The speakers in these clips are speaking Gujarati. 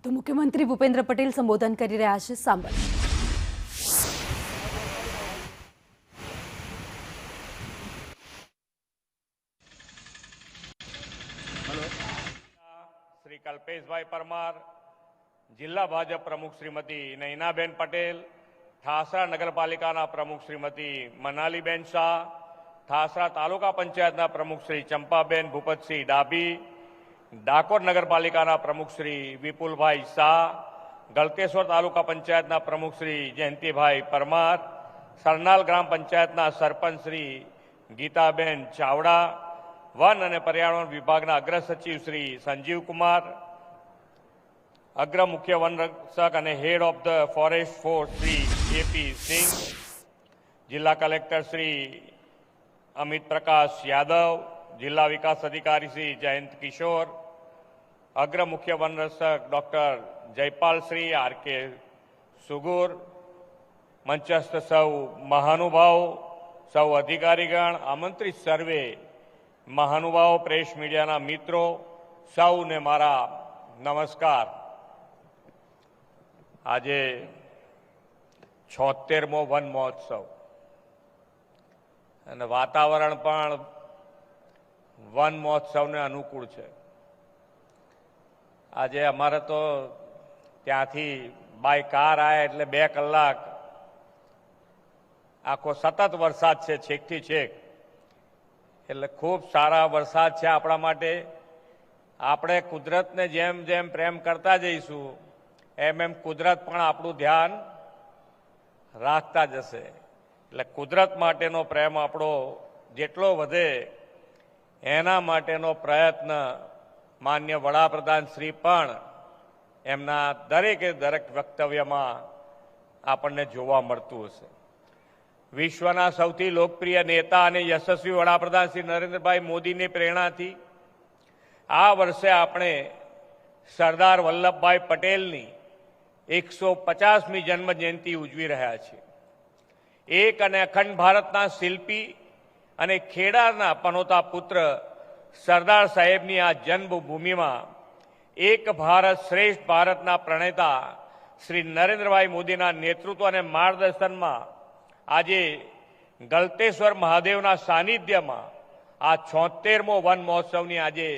તો મુખ્યમંત્રી ભૂપેન્દ્ર પટેલ સંબોધન કરી રહ્યા છે. સાંભળ. શ્રી કલ્પેશભાઈ પરમાર, જિલ્લા ભાજપ પ્રમુખ શ્રીમતી નૈનાબેન પટેલ, ઠાસરા નગરપાલિકાના પ્રમુખ શ્રીમતી મનાલીબેન શાહ, ઠાસરા તાલુકા પંચાયતના પ્રમુખ શ્રી ચંપાબેન ભૂપતસિંહ ડાભી, ડાકોર નગરપાલિકાના પ્રમુખ શ્રી વિપુલભાઈ શાહ, ગળતેશ્વર તાલુકા પંચાયતના પ્રમુખ શ્રી જયંતિભાઈ પરમાર, સરનાલ ગ્રામ પંચાયતના સરપંચ શ્રી ગીતાબેન ચાવડા, વન અને પર્યાવરણ વિભાગના અગ્ર સચિવ શ્રી સંજીવકુમાર, અગ્ર મુખ્ય વન રક્ષક અને head of the forest force Shri AP Singh, જિલ્લા કલેક્ટર શ્રી અમિત પ્રકાશ યાદવ, જિલ્લા વિકાસ અધિકારી શ્રી જયંત કિશોર, અગ્ર મુખ્ય વન રક્ષક doctor Jaipal Shri R K સુગુર, મંચસ્થ સૌ મહાનુભાવો, સૌ અધિકારીગણ, આમંત્રિત સર્વે મહાનુભાવો, પ્રેસ મીડિયાના મિત્રો, સૌને મારા નમસ્કાર. આજે 76મો વન મહોત્સવ અને વાતાવરણ પણ વન મહોત્સવને અનુકૂળ છે. આજે અમારે તો ત્યાંથી બાય કાર આવ્યા એટલે 2 કલાક આખો સતત વરસાદ છે, છેકથી છેક. એટલે ખૂબ સારા વરસાદ છે આપણા માટે. આપણે કુદરતને જેમ જેમ પ્રેમ કરતા જઈશું એમ એમ કુદરત પણ આપણું ધ્યાન રાખતા જશે. એટલે કુદરત માટેનો પ્રેમ આપણો જેટલો વધે એના માટેનો પ્રયત્ન માન્ય વડાપ્રધાન શ્રી પણ એમના દરેકે દરેક વક્તવ્યમાં આપણને જોવા મળતું હશે. વિશ્વના સૌથી લોકપ્રિય નેતા અને યશસ્વી વડાપ્રધાન શ્રી નરેન્દ્રભાઈ મોદીની પ્રેરણાથી આ વર્ષે આપણે સરદાર વલ્લભભાઈ પટેલની 150મી જન્મ જયંતિ ઉજવી રહ્યા છીએ. એક અને અખંડ ભારતના શિલ્પી અને ખેડાના પનોતા પુત્ર સરદાર સાહેબની આ જન્મભૂમિમાં એક ભારત શ્રેષ્ઠ ભારતના પ્રણેતા શ્રી નરેન્દ્રભાઈ મોદીના નેતૃત્વ અને માર્ગદર્શનમાં આજે ગળતેશ્વર મહાદેવના સાનિધ્યમાં આ 76મો વન મહોત્સવની આજે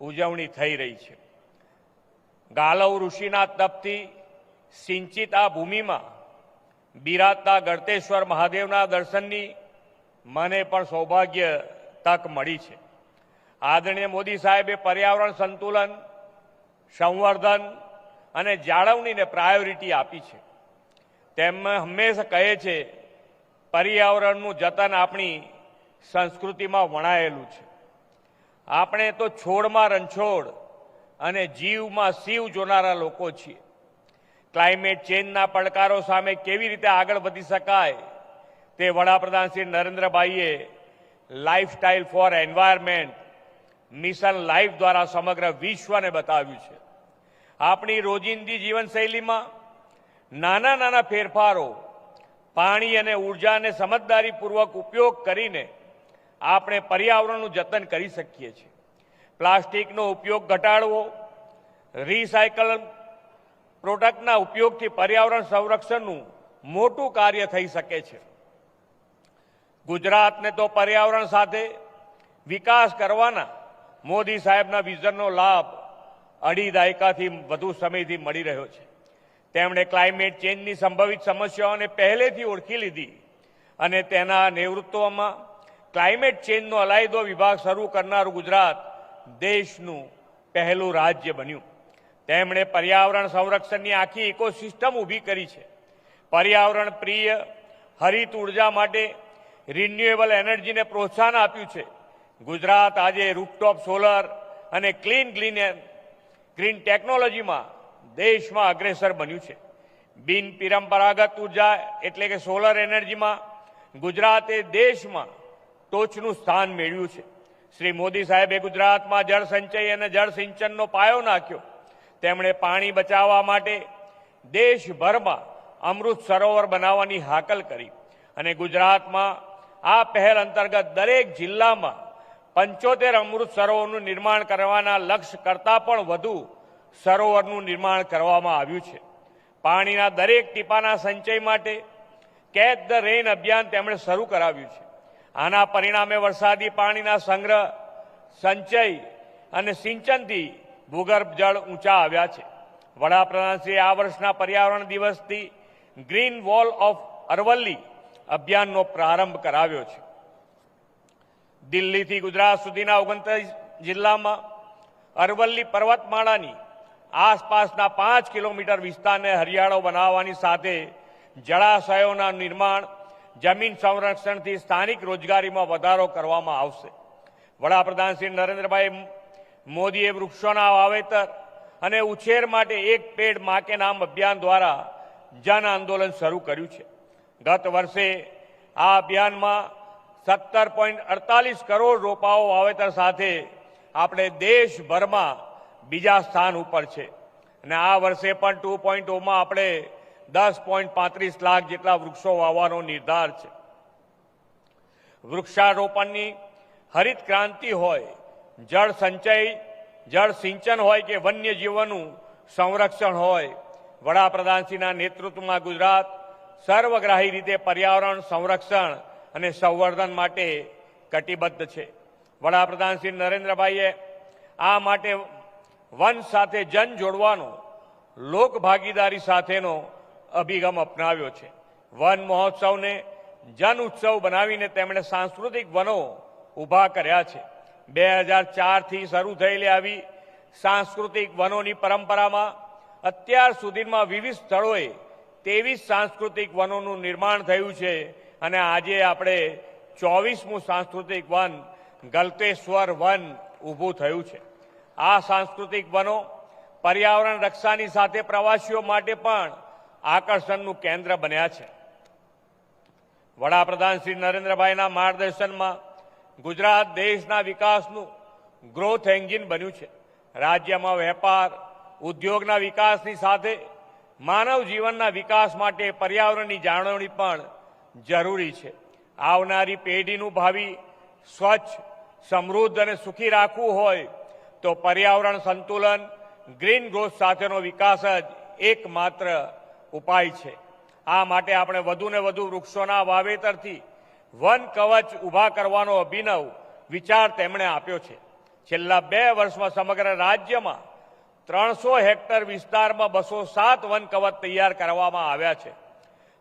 ઉજવણી થઈ રહી છે. ગાલવ ઋષિના તપથી સિંચિત આ ભૂમિમાં બિરાજતા ગળતેશ્વર મહાદેવના દર્શનની મને પણ સૌભાગ્ય તક મળી છે. આદરણીય મોદી સાહેબે પર્યાવરણ સંતુલન, સંવર્ધન અને જાળવણીને પ્રાયોરિટી આપી છે. તેમને હંમેશા કહે છે પર્યાવરણનું જતન આપણી સંસ્કૃતિમાં વણાયેલું છે. આપણે તો છોડમાં રણછોડ અને જીવમાં શિવ જોનારા લોકો છીએ. ક્લાઇમેટ ચેન્જના પડકારો સામે કેવી રીતે આગળ વધી શકાય તે વડાપ્રધાન શ્રી નરેન્દ્રભાઈએ lifestyle for environment mission life દ્વારા સમગ્ર વિશ્વને બતાવ્યું છે. આપણી રોજિંદી જીવનશૈલીમાં નાના નાના ફેરફારો, પાણી અને ઉર્જાને સમજદારીપૂર્વક ઉપયોગ કરીને આપણે પર્યાવરણનું જતન કરી શકીએ છીએ. પ્લાસ્ટિકનો ઉપયોગ ઘટાડવો, રિસાયકલ પ્રોડક્ટના ઉપયોગથી પર્યાવરણ સંરક્ષણનું મોટું કાર્ય થઈ શકે છે. ગુજરાતને તો પર્યાવરણ સાથે વિકાસ કરવાના મોદી સાહેબના વિઝનનો લાભ 2.5 દાયકાથી વધુ સમયથી મળી રહ્યો છે. તેમણે ક્લાઇમેટ ચેન્જની સંભવિત સમસ્યાઓને પહેલેથી ઓળખી લીધી અને તેના નેતૃત્વમાં ક્લાઇમેટ ચેન્જનો અલાયદો વિભાગ શરૂ કરનારું ગુજરાત દેશનું પહેલું રાજ્ય બન્યું. તેમણે પર્યાવરણ સંરક્ષણની આખી ઇકોસિસ્ટમ ઊભી કરી છે. પર્યાવરણ પ્રિય હરિત ઉર્જા માટે રિન્યુએબલ એનર્જીને પ્રોત્સાહન આપ્યું છે. ગુજરાત આજે રૂફટોપ સોલર અને ગ્રીન ટેકનોલોજીમાં દેશમાં અગ્રેસર બન્યું છે. બિન પરંપરાગત ઉર્જા એટલે કે સોલર એનર્જીમાં ગુજરાતે દેશમાં ટોચનું સ્થાન મેળવ્યું છે. શ્રી મોદી સાહેબે ગુજરાતમાં જળ સંચય અને જળ સિંચનનો પાયો નાખ્યો. તેમણે પાણી બચાવવા માટે દેશભરમાં અમૃત સરોવર બનાવવાની હાકલ કરી અને ગુજરાતમાં આ પહેલ અંતર્ગત દરેક જિલ્લામાં 75 અમૃત સરોવરનું નિર્માણ કરવાના લક્ષ્ય કરતાં પણ વધુ સરોવરનું નિર્માણ કરવામાં આવ્યું છે. પાણીના દરેક ટીપાના સંચય માટે કેચ ધ રેન અભિયાન તેમણે શરૂ કરાવ્યું છે. આના પરિણામે વરસાદી પાણીના સંગ્રહ, સંચય અને સિંચનથી ભૂગર્ભ જળ ઊંચા આવ્યા છે. વડાપ્રધાનશ્રીએ આ વર્ષના પર્યાવરણ દિવસથી ગ્રીન વોલ ઓફ અરવલ્લી અભિયાનનો પ્રારંભ કરાવ્યો છે. દિલ્હીથી ગુજરાત સુધીના 29 જિલ્લામાં અરવલ્લી પર્વતમાળાની આસપાસના 5 કિલોમીટર વિસ્તારને હરિયાળો બનાવવાની સાથે જળાશયોના નિર્માણ, જમીન સંરક્ષણથી સ્થાનિક રોજગારીમાં વધારો કરવામાં આવશે. વડાપ્રધાન શ્રી નરેન્દ્રભાઈ મોદીએ વૃક્ષોના વાવેતર અને ઉછેર માટે એક પેડ માં કે નામ અભિયાન દ્વારા જન આંદોલન શરૂ કર્યું છે. ગત વર્ષે આ અભિયાનમાં 17.48 કરોડ રોપાઓ વાવેતર સાથે આપણે દેશભરમાં બીજા સ્થાન ઉપર છે અને આ વર્ષે પણ 2.0માં આપણે 10.35 લાખ જેટલા વૃક્ષો વાવવાનો નિર્ધાર છે. વૃક્ષારોપણની હરિત ક્રાંતિ હોય, જળ સંચય, જળ સિંચન હોય કે વન્યજીવોનું સંરક્ષણ હોય, વડાપ્રધાનશ્રીના નેતૃત્વમાં ગુજરાત સર્વગ્રાહી રીતે પર્યાવરણ સંરક્ષણ અને સંવર્ધન માટે કટિબદ્ધ છે. વડાપ્રધાન શ્રી નરેન્દ્રભાઈએ આ માટે વન સાથે જન જોડવાનો, લોક ભાગીદારી સાથેનો અભિગમ અપનાવ્યો છે. વન મહોત્સવને જન ઉત્સવ બનાવીને તેમણે સાંસ્કૃતિક વનો ઊભા કર્યા છે. 2004થી શરૂ થયેલી આવી સાંસ્કૃતિક વનોની પરંપરામાં અત્યાર સુધીમાં વિવિધ સ્થળોએ 23 સાંસ્કૃતિક વનોનું નિર્માણ થયું છે અને આજે આપણે 24મું સાંસ્કૃતિક વન ગલતેશ્વર વન ઊભું થયું છે. આ સાંસ્કૃતિક વનો પર્યાવરણ રક્ષાની સાથે પ્રવાસીઓ માટે પણ આકર્ષણનું કેન્દ્ર બન્યા છે. વડાપ્રધાન શ્રી નરેન્દ્રભાઈના માર્ગદર્શનમાં ગુજરાત દેશના વિકાસનું ગ્રોથ એન્જિન બન્યું છે. રાજ્યમાં વેપાર, ઉદ્યોગના વિકાસની સાથે માનવ જીવનના વિકાસ માટે પર્યાવરણની જાળવણી પણ જરૂરી છે. આવનારી પેઢીનું ભાવિ સ્વચ્છ, સમૃદ્ધ અને સુખી રાખવું હોય તો પર્યાવરણ સંતુલન, ગ્રીન ગ્રોથ સાથેનો વિકાસ જ એકમાત્ર ઉપાય છે. આ માટે આપણે વધુને વધુ વૃક્ષોના વાવેતરથી વન કવચ ઊભા કરવાનો અભિનવ વિચાર તેમણે આપ્યો છે. છેલ્લા 2 વર્ષમાં સમગ્ર રાજ્યમાં 300 હેક્ટર વિસ્તારમાં 207 વન કવચ તૈયાર કરવામાં આવ્યા છે.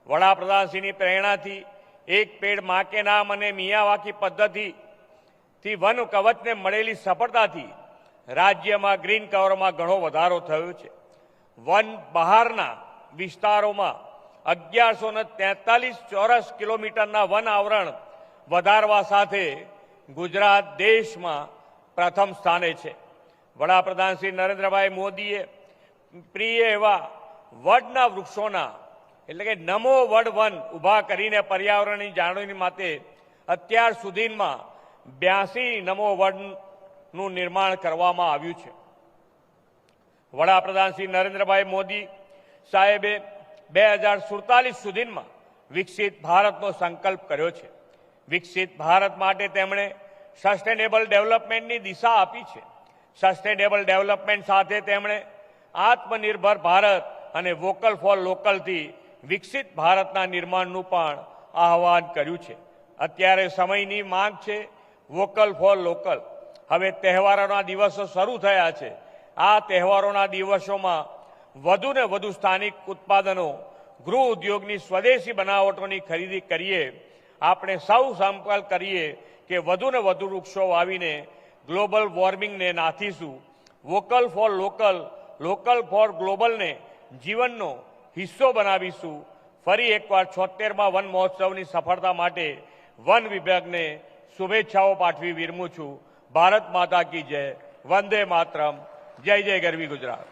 વડાપ્રધાનશ્રીની પ્રેરણાથી એક પેડ માં કે નામ અને મિયાવાકી પદ્ધતિથી વન કવચને મળેલી સફળતાથી રાજ્યમાં ગ્રીન કવરમાં ઘણો વધારો થયો છે. વન બહારના વિસ્તારોમાં 1143 ચોરસ કિલોમીટરના વન આવરણ વધારવા સાથે ગુજરાત દેશમાં પ્રથમ સ્થાને છે. વડાપ્રધાન શ્રી નરેન્દ્રભાઈ મોદીએ પ્રિય એવા વડના વૃક્ષોના એટલે કે નમો વડ વન ઊભા કરીને પર્યાવરણની જાળવણી માટે અત્યાર સુધીમાં 82 નમો વડનું નિર્માણ કરવામાં આવ્યું છે. વડાપ્રધાન શ્રી નરેન્દ્રભાઈ મોદી સાહેબે 2047 સુધીમાં વિકસિત ભારતનો સંકલ્પ કર્યો છે. વિકસિત ભારત માટે તેમણે સસ્ટેનેબલ ડેવલપમેન્ટની દિશા આપી છે. સસ્ટેનેબલ ડેવલપમેન્ટ સાથે તેમણે આત્મનિર્ભર ભારત અને વોકલ ફોર લોકલથી વિકસિત ભારતના નિર્માણનું પણ આહ્વાન કર્યું છે. અત્યારે સમયની માંગ છે વોકલ ફોર લોકલ. હવે તહેવારોના દિવસો શરૂ થયા છે. આ તહેવારોના દિવસોમાં વધુને વધુ સ્થાનિક ઉત્પાદનો, ગૃહ ઉદ્યોગની સ્વદેશી બનાવટોની ખરીદી કરીએ. આપણે સૌ સંકલ્પ કરીએ કે વધુને વધુ વૃક્ષો વાવીને ગ્લોબલ વોર્મિંગને નાથીશું. Vocal for local, local for ગ્લોબલને જીવનનો હિસ્સો બનાવીશું. ફરી એકવાર 76મા વન મહોત્સવની સફળતા માટે વન વિભાગને શુભેચ્છાઓ પાઠવી વિરમું છું. ભારત માતા કી જય. વંદે માતરમ. જય જય ગરવી ગુજરાત.